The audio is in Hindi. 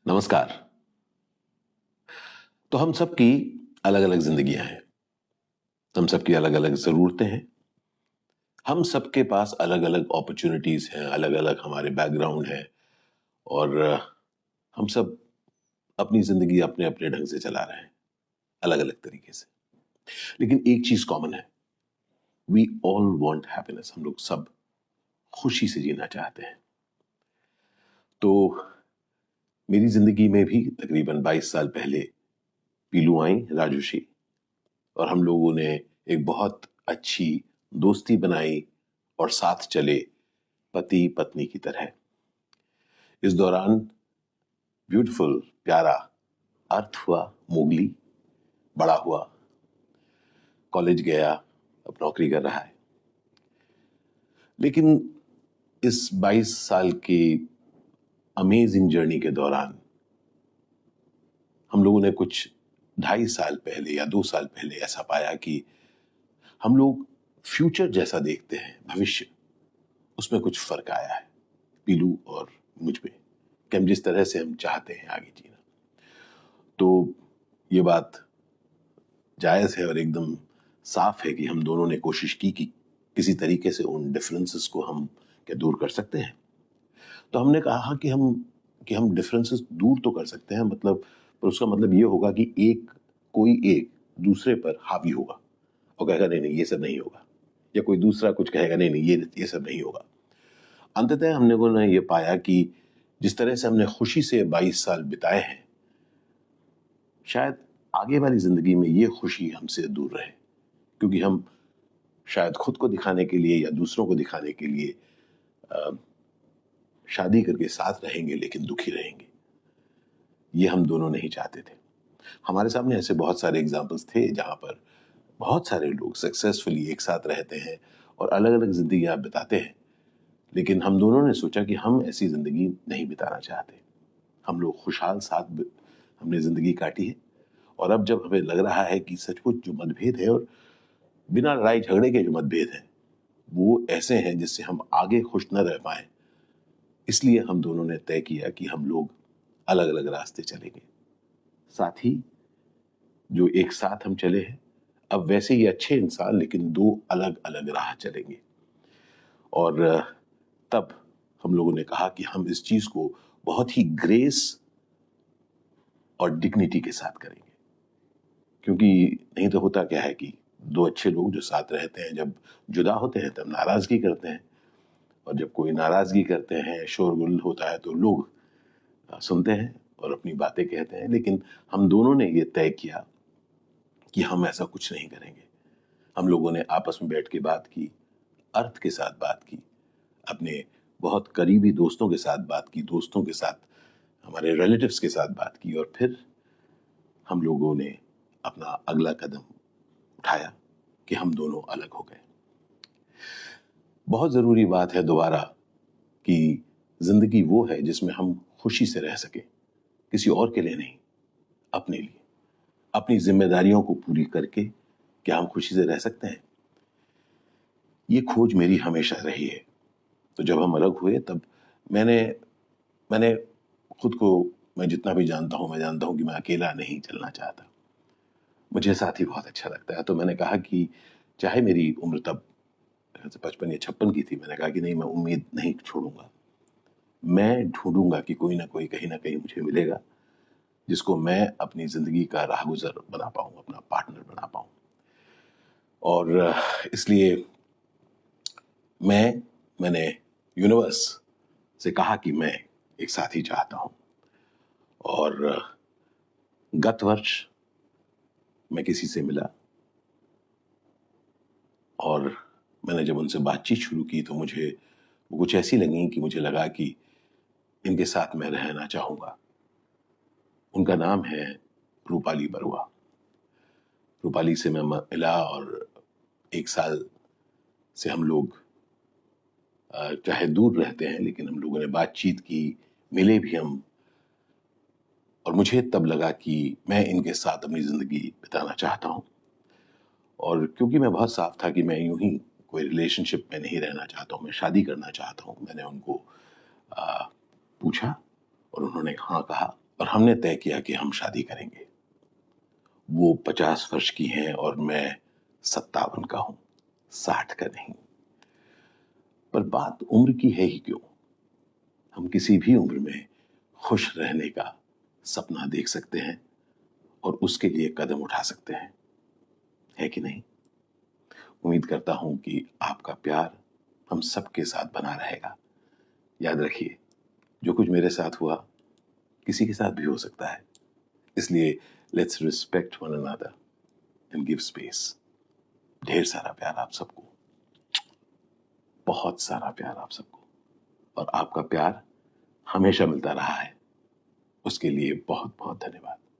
नमस्कार। तो हम सबकी अलग अलग जिंदगियां हैं। हम सबकी अलग अलग जरूरतें हैं। हम सबके पास अलग अलग अपॉर्चुनिटीज हैं, अलग अलग हमारे बैकग्राउंड है। और हम सब अपनी जिंदगी अपने अपने ढंग से चला रहे हैं, अलग अलग तरीके से। लेकिन एक चीज कॉमन है, वी ऑल वांट हैप्पीनेस। हम लोग सब खुशी से जीना चाहते हैं। तो मेरी जिंदगी में भी तकरीबन 22 साल पहले पीलू आई, राजुशी, और हम लोगों ने एक बहुत अच्छी दोस्ती बनाई और साथ चले, पति पत्नी की तरह। इस दौरान ब्यूटीफुल, प्यारा अर्थ हुआ, मोगली बड़ा हुआ, कॉलेज गया, अब नौकरी कर रहा है। लेकिन इस 22 साल की अमेजिंग जर्नी के दौरान हम लोगों ने कुछ 2.5 साल पहले या 2 साल पहले ऐसा पाया कि हम लोग फ्यूचर जैसा देखते हैं, भविष्य, उसमें कुछ फर्क आया है पीलू और मुझ में, कि हम जिस तरह से हम चाहते हैं आगे जीना। तो ये बात जायज है और एकदम साफ है कि हम दोनों ने कोशिश की कि किसी तरीके से उन डिफरेंसेस को हम क्या दूर कर सकते हैं। तो हमने कहा कि हम डिफरेंसेस दूर तो कर सकते हैं, मतलब, पर उसका मतलब ये होगा कि कोई एक दूसरे पर हावी होगा और कहेगा नहीं नहीं ये सब नहीं होगा, या कोई दूसरा कुछ कहेगा नहीं नहीं ये सब नहीं होगा। अंततः हमने को ये पाया कि जिस तरह से हमने खुशी से 22 साल बिताए हैं, शायद आगे वाली जिंदगी में ये खुशी हमसे दूर रहे, क्योंकि हम शायद खुद को दिखाने के लिए या दूसरों को दिखाने के लिए शादी करके साथ रहेंगे लेकिन दुखी रहेंगे। ये हम दोनों नहीं चाहते थे। हमारे सामने ऐसे बहुत सारे एग्जाम्पल्स थे जहां पर बहुत सारे लोग सक्सेसफुली एक साथ रहते हैं और अलग अलग जिंदगी बिताते हैं। लेकिन हम दोनों ने सोचा कि हम ऐसी जिंदगी नहीं बिताना चाहते। हम लोग खुशहाल साथ हमने जिंदगी काटी है, और अब जब हमें लग रहा है कि सचमुच जो मतभेद है, और बिना लड़ाई झगड़े के जो मतभेद हैं, वो ऐसे हैं जिससे हम आगे खुश न रह पाए, इसलिए हम दोनों ने तय किया कि हम लोग अलग अलग रास्ते चलेंगे। साथ ही जो एक साथ हम चले हैं, अब वैसे ही अच्छे इंसान लेकिन दो अलग अलग राह चलेंगे। और तब हम लोगों ने कहा कि हम इस चीज को बहुत ही ग्रेस और डिग्निटी के साथ करेंगे, क्योंकि नहीं तो होता क्या है कि दो अच्छे लोग जो साथ रहते हैं, जब जुदा होते हैं तब नाराजगी करते हैं, और जब कोई नाराजगी करते हैं, शोरगुल होता है, तो लोग सुनते हैं और अपनी बातें कहते हैं। लेकिन हम दोनों ने ये तय किया कि हम ऐसा कुछ नहीं करेंगे। हम लोगों ने आपस में बैठ के बात की, अर्थ के साथ बात की, अपने बहुत करीबी दोस्तों के साथ बात की, दोस्तों के साथ, हमारे रिलेटिव्स के साथ बात की, और फिर हम लोगों ने अपना अगला कदम उठाया कि हम दोनों अलग हो गए। बहुत जरूरी बात है दोबारा कि जिंदगी वो है जिसमें हम खुशी से रह सके, किसी और के लिए नहीं, अपने लिए। अपनी जिम्मेदारियों को पूरी करके क्या हम खुशी से रह सकते हैं? ये खोज मेरी हमेशा रही है। तो जब हम अलग हुए तब मैंने मैंने खुद को, मैं जितना भी जानता हूं, मैं जानता हूं कि मैं अकेला नहीं चलना चाहता। मुझे साथी बहुत अच्छा लगता है। तो मैंने कहा कि चाहे मेरी उम्र तब 55 या 56 की थी, मैंने कहा कि नहीं, मैं उम्मीद नहीं छोड़ूंगा। मैं ढूंढूंगा कि कोई ना कोई कहीं ना कहीं मुझे मिलेगा जिसको मैं अपनी जिंदगी का राहगुजर बना पाऊं, अपना पार्टनर बना पाऊं। और इसलिए मैंने यूनिवर्स से कहा कि मैं एक साथी चाहता हूं। और गत वर्ष मैं किसी से मिला, और मैंने जब उनसे बातचीत शुरू की तो मुझे वो कुछ ऐसी लगी कि मुझे लगा कि इनके साथ मैं रहना चाहूंगा। उनका नाम है रूपाली बरुआ। रूपाली से मैं मिला, और 1 साल से हम लोग चाहे दूर रहते हैं लेकिन हम लोगों ने बातचीत की, मिले भी हम। और मुझे तब लगा कि मैं इनके साथ अपनी जिंदगी बिताना चाहता हूं। और क्योंकि मैं बहुत साफ था कि मैं यूं ही कोई रिलेशनशिप में नहीं रहना चाहता हूं, मैं शादी करना चाहता हूं, मैंने उनको पूछा और उन्होंने हाँ कहा। और हमने तय किया कि हम शादी करेंगे। वो 50 वर्ष की हैं और मैं 57 का हूं, 60 का नहीं। पर बात उम्र की है ही क्यों? हम किसी भी उम्र में खुश रहने का सपना देख सकते हैं और उसके लिए कदम उठा सकते हैं, है कि नहीं? उम्मीद करता हूं कि आपका प्यार हम सबके साथ बना रहेगा। याद रखिए, जो कुछ मेरे साथ हुआ किसी के साथ भी हो सकता है। इसलिए let's respect one another and give space. ढेर सारा प्यार आप सबको, बहुत सारा प्यार आप सबको। और आपका प्यार हमेशा मिलता रहा है, उसके लिए बहुत बहुत धन्यवाद।